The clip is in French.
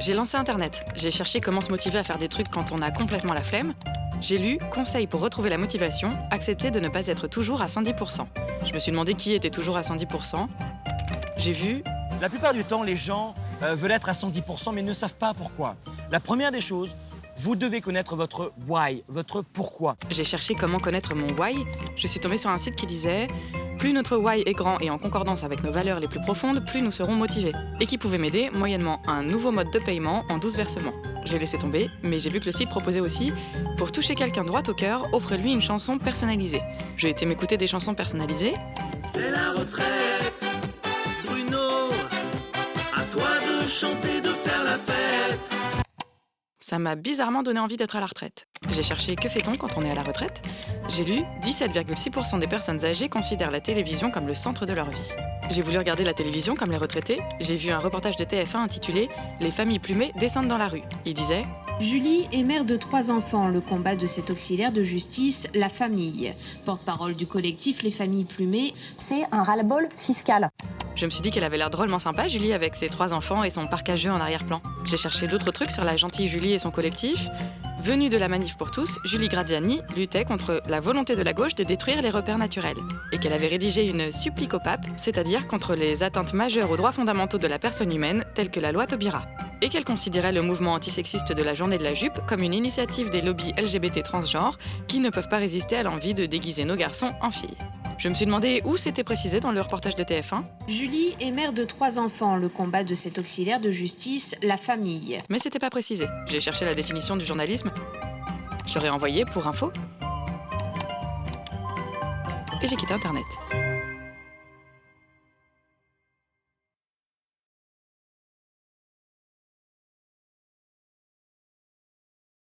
J'ai lancé Internet. J'ai cherché comment se motiver à faire des trucs quand on a complètement la flemme. J'ai lu « Conseils pour retrouver la motivation, accepter de ne pas être toujours à 110%. » Je me suis demandé qui était toujours à 110%. J'ai vu... La plupart du temps, les gens veulent être à 110% mais ne savent pas pourquoi. La première des choses, vous devez connaître votre why, votre pourquoi. J'ai cherché comment connaître mon why. Je suis tombée sur un site qui disait « Plus notre why est grand et en concordance avec nos valeurs les plus profondes, plus nous serons motivés. » Et qui pouvait m'aider moyennement un nouveau mode de paiement en 12 versements. J'ai laissé tomber, mais j'ai vu que le site proposait aussi « Pour toucher quelqu'un droit au cœur, offre-lui une chanson personnalisée. » J'ai été m'écouter des chansons personnalisées. C'est la retraite, Bruno. À toi de chanter, de faire la fête. Ça m'a bizarrement donné envie d'être à la retraite. J'ai cherché « Que fait-on quand on est à la retraite ?» J'ai lu « 17,6% des personnes âgées considèrent la télévision comme le centre de leur vie. » J'ai voulu regarder la télévision comme les retraités. J'ai vu un reportage de TF1 intitulé « Les familles plumées descendent dans la rue ». Il disait « Julie est mère de 3 enfants. Le combat de cet auxiliaire de justice, la famille. Porte-parole du collectif Les Familles Plumées, c'est un ras-le-bol fiscal. » Je me suis dit qu'elle avait l'air drôlement sympa, Julie, avec ses 3 enfants et son parc à jeux en arrière-plan. J'ai cherché d'autres trucs sur la gentille Julie et son collectif. Venue de la Manif pour tous, Julie Gradiani luttait contre la volonté de la gauche de détruire les repères naturels. Et qu'elle avait rédigé une supplique au pape, c'est-à-dire contre les atteintes majeures aux droits fondamentaux de la personne humaine, telles que la loi Taubira. Et qu'elle considérait le mouvement antisexiste de la journée de la jupe comme une initiative des lobbies LGBT transgenres qui ne peuvent pas résister à l'envie de déguiser nos garçons en filles. Je me suis demandé où c'était précisé dans le reportage de TF1. Julie est mère de 3 enfants. Le combat de cet auxiliaire de justice, la famille. Mais c'était pas précisé. J'ai cherché la définition du journalisme. Je l'aurais envoyé pour info. Et j'ai quitté Internet.